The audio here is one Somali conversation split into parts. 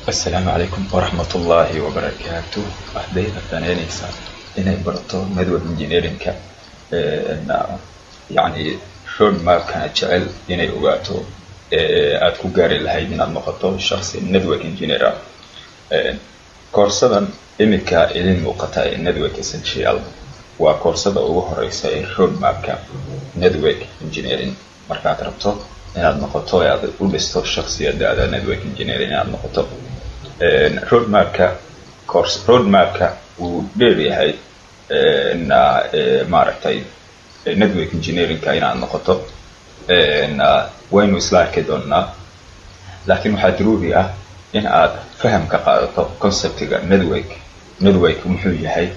السلام عليكم ورحمة الله وبركاته. أحدينا ثانية إني برتو ندوة إنجينيرينج يعني شون ما كانت شغل إني أوقاته أتكو جاري لهاي من المخطط الشخصي ندوة إنجينيرا كورسا إمكا إلين مقطع ندوة إسنشيال وكورسا أوه رئيسي شون ما كان ندوة إنجينيرينج مركات ربطو إن المخطط يعني أولبستو الشخصية ده ندوة إنجينيرينج المخطط رود مابكا وديريهاي إن مارتين ندوة إنجينيرينج كائنة النقطة إن وين وصلنا كدونا لكن محدروبي إن فهم كقاعدة كونسبت ندوة محوية هاي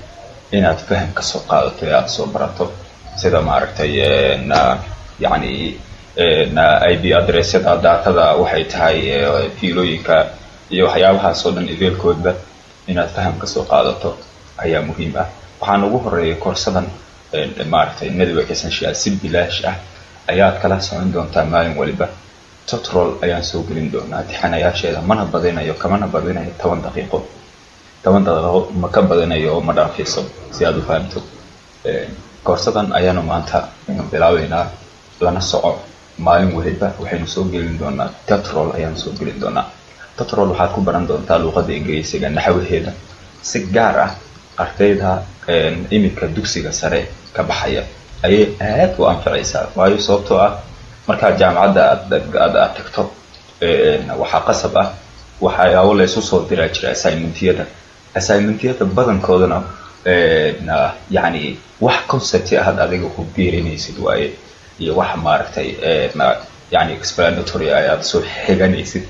إن فهم كسوقات يا صبرته سيدا مارتين إن يعني إن أي بي أدرس داتا وحيت هاي فيلويكا iyo waxyaabahaas oo dhan ideelkoodba inaad faham ka soo qaadato ayaa muhiim ah. waxaan ugu horeeyay koorsadan maartay network essential si bilaash ah ayaad kala socon doontaa maalin waliba. tutorial ayaan soo gelin doonaa tixanayaasheeda mana badinayo kamana badinayo 10 daqiiqo ma ka badinayo oo ma dhaafayso si aad u fahamto. koorsadan ayaanu maanta bilaabeynaa lana soco maalin waliba waxaynu soo gelin doonaa tutorial ayaan soo gelin doonaa. tutorial waxaad ku baran doontaa luqadda Ingiriisiga naxwaheeda si gaar ah ardayda imika dugsiga sare ka baxaya ayay aad u anfacaysaa waayo sababtoo ah marka jaamacadda aad tagto waxa qasab ah waxyaabo la isu soo diraa jira assignmentiyada badankoodana yani wax concept ah adiga ku biirinaysid waaye iyo wax maaragtay yani explanatory ayaad soo xiganaysid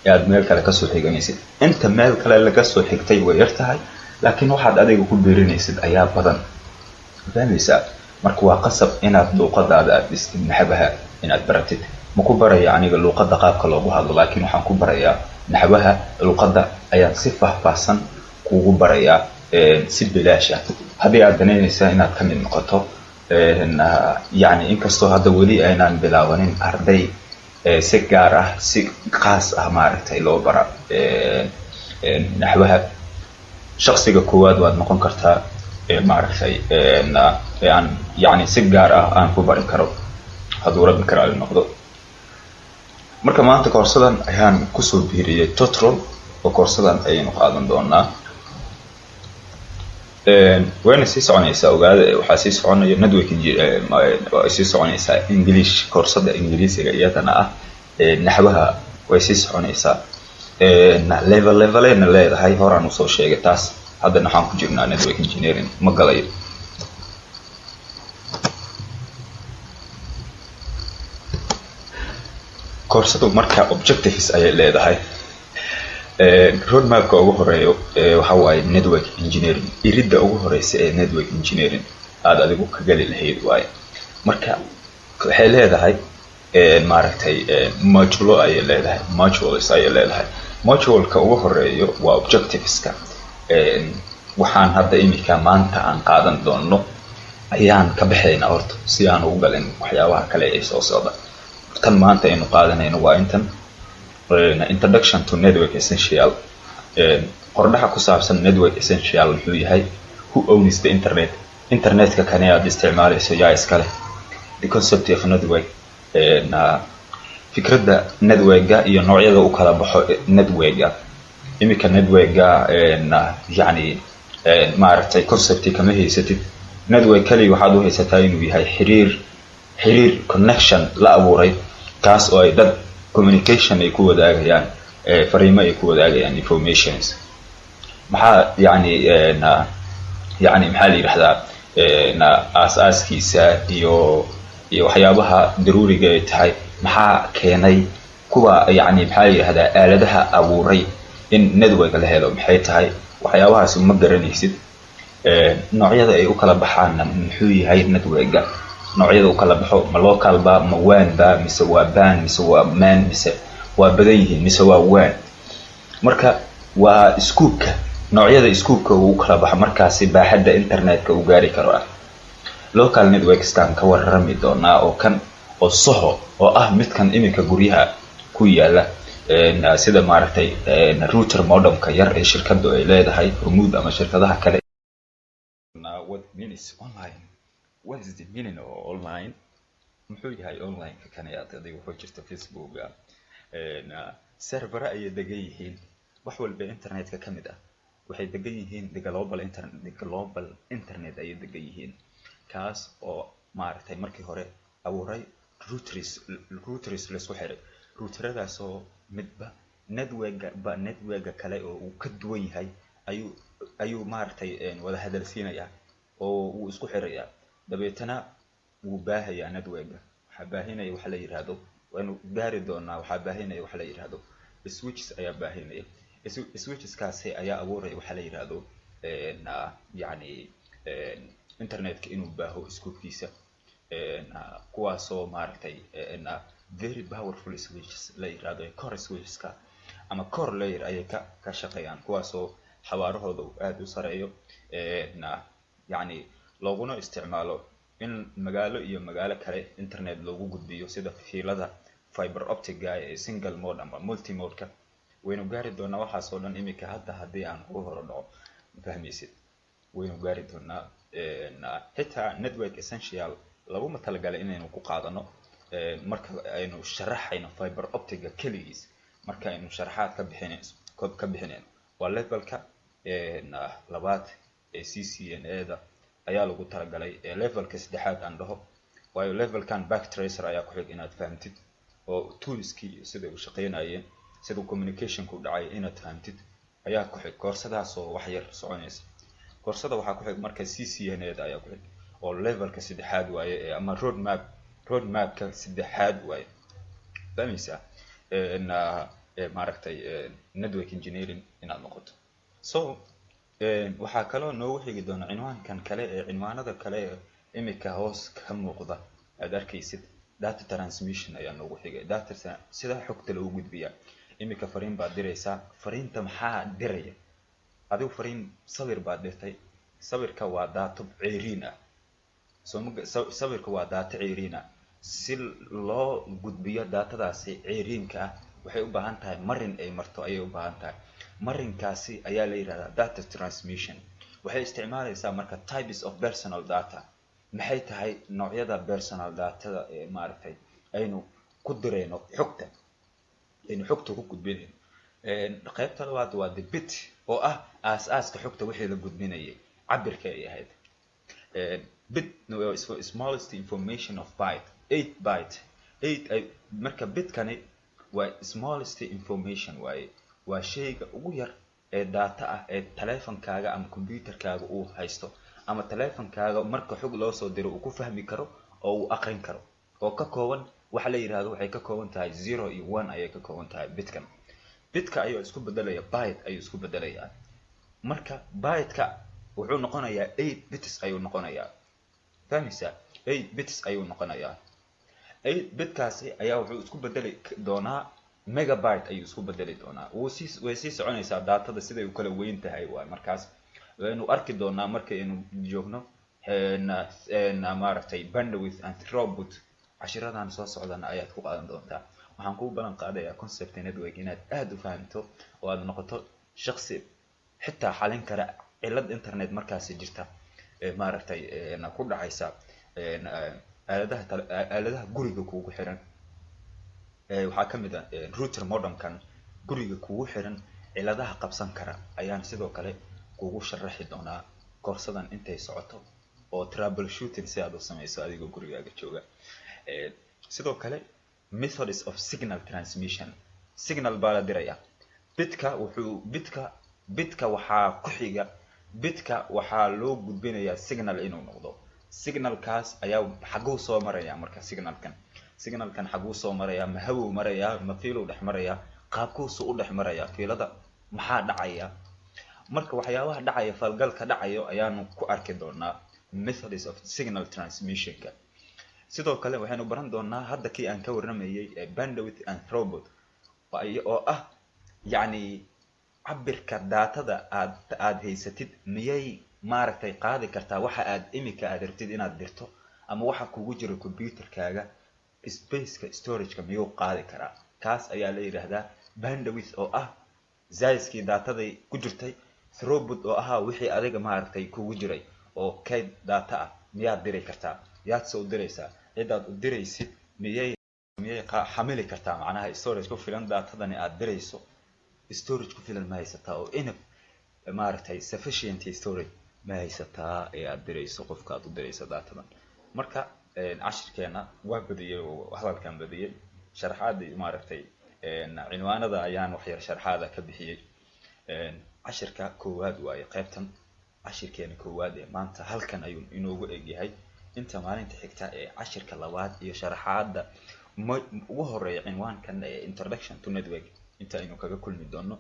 yaad meel kale ka soo xiganaysid. inta meel kale laga soo xigtay way yartahay laakiin waxaad adiga ku beerinaysid ayaa badan fahmaysa. marka waa qasab inaad luqadaada aad naxwaha inaad baratid. ma ku baraya aniga luqadda qaabka loogu hadlo laakiin waxaan ku barayaa naxwaha luqadda ayaan si faahfaahsan kuugu barayaa si bilaash ah haddii aad danaynaysaa inaad ka mid noqoto. yani inkastoo hadda weli aynaan bilaabanin arday si gaar ah si qaas ah maaragtay loo bara naxwaha shakhsiga koowaad waad noqon kartaa maaragtay aan yani si gaar ah aan ku bari karo hadduu rabbi karaali noqdo. marka maanta koorsadan ayaan kusoo biiriyay tutorial oo koorsadan ayaynu qaadan doonaa. wayna sii soconaysaa ogaada waxaa sii soconaya network sii soconaysaa English koorsada Ingiriisiga iyadana ah naxwaha way sii soconaysaa levelena leedahay horaan u soo sheegay taas. hadda waxaan ku jirnaa network engineering ma galayo. koorsadu marka objectives ayay leedahay. roadmap ugu horeeyo waxa waaye network engineering iridda ugu horeysa ee network engineering aad adigu ka gali lahayd waaye. marka waxay leedahay maaragtay modulo ayay leedahay module-ka ugu horeeyo waa objectiveska. waxaan hadda imika maanta aan qaadan doono ayaan ka baxaynaa horta si aan ugu galin waxyaabaha kale ee soo socda. tan maanta aynu qaadanayno waa introduction to network essential. qordhaha ku saabsan network essential wuxuu yahay who owns the internetka kan aad isticmaalayso yaa iska leh. the concept of network fikradda networka iyo noocyada u kala baxo networka. imika networka yani maaragtay concept kama haysatid. network kali waxaad u haysataa inuu yahay xiriir connection la abuuray kaas oo ay dad communication ay ku wadaagayaan fariimo ay ku wadaagayaan informations. maxaa yani maxaa la yiraahdaa aasaaskiisa iyo waxyaabaha daruuriga ay tahay maxaa keenay kuwa yani maxaa la yiraahdaa aaladaha abuuray in network la helo maxay tahay waxyaabahaas ma garanaysid. noocyada ay u kala baxaan muxuu yahay networka noocyada u kala baxo ma local ba ma WAN ba mise waa ban mise waa man mise waa badan yihiin mise waa WAN. marka waa scoopka noocyada scoopka uu kala baxo markaasi baaxadda internetka uu gaari karo ah. local network stan ka warrami doonaa oo kan oo soho oo ah midkan imika guryaha ku yaala sida maaragtay router modemka yar ee shirkadu ay leedahay hormuud ama shirkadaha kale. Now what means online? What is the meaning of online? muxuu yahay online ka kanayaad adiga wuxuu jirta Facebook server ay degan yihiin wax walba internetka kamid ah waxay degan yihiin the global internet ay degan yihiin kaas oo maaragtay markii hore abuuray routers la isku xiray routeradaas oo midba network kale oo uu ka duwan yahay ayuu maaragtay wada hadalsiinaya oo uu isku xiraya dabeetana wuu baahayaa network waxa baahinaya waxa la yiraahdo waanu gaari doonaa waxa baahinaya waxa la yiraahdo switches ayaa baahinaya switches kaasi ayaa abuuray waxa la yiraahdo yani internetka inuu baaho iskuubkiisa kuwaasoo maaragtay very powerful switches la yiraahdo core switcheska ama core layer ayay ka shaqeeyaan kuwaasoo xawaarahooda aad u sareeyo yani looguna isticmaalo in magaalo iyo magaalo kale internet loogu gudbiyo sida fiilada fiber optic ee single mode ama multi mode ka waynu gaari doonaa waxaas oo dhan imika hadii aan ugu hor dhaco fahmaysid waynu gaari doonaa xitaa network essential lagu matalagalay inaynu ku qaadano marka aynu sharaxayno fiber optic kaligiis marka aynu sharaxaad ka bixinayno waa levelka labaad ee CCNA ayaa lagu talagalay levelka saddexaad aan dhaho waayo levelkan backtracer ayaa ku xig inaad fahamtid oo toolskii sida uu shaqeynayeen sida communication ku dhacay inaad fahamtid ayaa ku xig koorsadaas oo wax yar soconaysa koorsada waxa ku xig marka CCNA ayaa ku xig oo levelka saddexaad waaye ama roadmap ka saddexaad waaye fahmaysa maaragtay network engineering inaad noqoto so waxaa kaloo noogu xigi doona cinwaankan kale ee cinwaanada kale imika hoos ka muuqda aad arkaysid data transmission ayaa noogu xigay data sida xogta loo gudbiya imika fariin baad diraysaa fariinta maxaa diraya adigu fariin sawir baad dirtay sawirka waa data ceeriin ah sawirka waa data ceeriin ah si loo gudbiyo datadaasi ceeriinka ah waxay u baahan tahay marin ay marto ayay u baahan tahay marinkaasi ayaa la yiraahdaa data transmission waxay isticmaalaysaa marka types of personal data maxay tahay noocyada personal data ee maaragtay aynu ku direyno xogta aynu xogta ku gudbinayno qaybta labaad waa the bit oo ah aasaaska xogta wixii la gudbinayay cabirka ay ahayd bit smallest information of byte 8 byte 8 marka bitkani waa smallest information waaye waa shayga ugu yar ee data ah ee taleefankaaga ama computerkaaga uu haysto ama taleefankaaga marka xog loo soo diro uu ku fahmi karo oo uu aqrin karo oo ka kooban waxa la yiraahdo waxay ka kooban tahay 0 iyo 1 ayay ka kooban tahay bitka ayuu isku bedelaya byte ayuu isku bedelayaa marka byte-ka wuxuu noqonayaa 8 bits ayuu noqonayaa fahmaysa 8 bits ayuu noqonayaa 8 bitkaasi ayaa wuxuu isku bedeli doonaa megabyte ayuu isku bedeli doonaa way sii soconaysaa datada siday u kala weyn tahay waa markaas waynu arki doonaa markaynu joogno maaragtay bandwidth and throughput cashiradan soo socdana ayaad ku qaadan doontaa waxaan ku balan qaadayaa concept network inaad aad u fahanto oo aad noqoto shakhsi xitaa xalin kara cilad internet markaas jirta maaragtay ku dhacaysa aaladaha guriga kuugu xiran waxaa kamid ah router modemkan guriga kuugu xiran ciladaha qabsan kara ayaan sidoo kale kuugu sharaxi doonaa koorsadan intay socoto oo troubleshooting si aad u samayso adigoo gurigaaga jooga sidoo kale methods of signal transmission signal baa la diraya bitka waxaa ku xiga bitka waxaa loo gudbinayaa signal inuu noqdo signalkaas ayaa xaguu soo maraya marka signalkan xaguu soo maraya ma hawow maraya ma fiilow dhex maraya qaabkuusu u dhex maraya fiilada maxaa dhacaya marka waxyaabaha dhacaya falgalka dhacayo ayaanu ku arki doonaa methods of signal transmission-ka sidoo kale waxaanu baran doonaa hadda kii aan ka warramayay bandwidth and throughput oo ah yani cabirka datada aad haysatid miyay maaragtay qaadi kartaa waxa aad imika aad rabtid inaad dirto ama waxa kugu jira computerkaaga space-ka storage-ka miyuu qaadi karaa kaas ayaa la yiraahdaa bandwidth oo ah zaiskii daataday ku jirtay, throughput oo ahaa wixii adiga maaragtay kugu jiray oo kayd data ah miyaad diri kartaa, yaad soo diraysaa, cidaad u diraysid miyay xamili kartaa, macnaha storage ku filan datadani aad dirayso storage ku filan ma haysataa oo enough maaragtay sufficient storage ma haysataa ee aad dirayso qofka aad u dirayso datadan. marka cashirkeena waa badiyay oo hadalkan badiyay sharaxaadii maaragtay cinwaanada ayaan wax yar sharaxaada ka bixiyay. cashirka koowaad waaye qaybtan cashirkeena koowaad ee maanta halkan ayuu inoogu egyahay. inta maalinta xigta ee cashirka labaad iyo sharaxaada ugu horeeya cinwaankan ee introduction to network inta aynu kaga kulmi doono.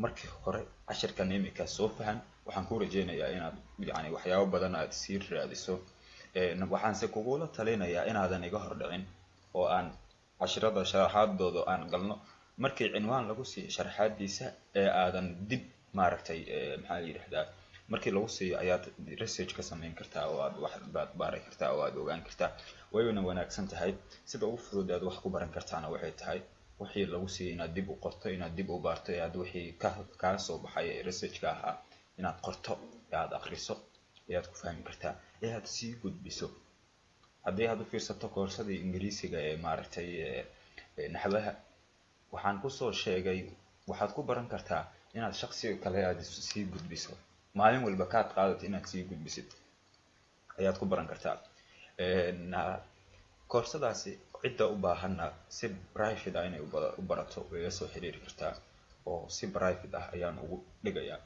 markii hore cashirkan imika soo fahan waxaan ku rajeynayaa inaad yani waxyaabo badan aad sii raadiso. waxaan se kugula talinayaa inaadan iga hor dhicin oo aan cashirada sharaxaadooda aan galno markii cinwaan lagu siiyo sharaxaadiisa ee aadan dib maaragtay maxaa la yiraahdaa markii lagu siiyo ayaad research ka sameyn kartaa oo aad wax baari kartaa oo aad ogaan kartaa. wayna wanaagsan tahay sida ugu fudud aad wax ku baran kartaana waxay tahay wixii lagu siiyo inaad dib u qorto, inaad dib u baarto, aad wixii ka soo baxay research-ka ahaa inaad qorto, aad akhriso, ayaad ku fahmi kartaa, aad sii gudbiso. haddii aad u fiirsato koorsadii ingiriisiga ee maaragtay naxwaha waxaan ku soo sheegay waxaad ku baran kartaa inaad shakhsiga kale aad sii gudbiso, maalin walba kaad qaadato inaad sii gudbisid ayaad ku baran kartaa. koorsadaasi cidda u baahanna si private ah inay u barato way soo xiriiri kartaa oo si private ah ayaan ugu dhigayaa.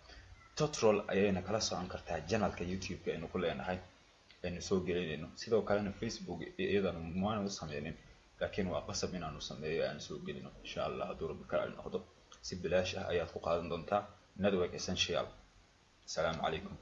tutorial ayayna kala socon kartaa channelka YouTube-ka aynu ku leenahay aynu soo gelinayno. sidoo kalena Facebook iyadana maana u sameynin laakiin waa qasab inaanu sameeyo aan soo gelino insha Allah hadduu rabbi ka noqdo si bilaash ah ayaad ku qaadan doontaa network essential. السلام عليكم.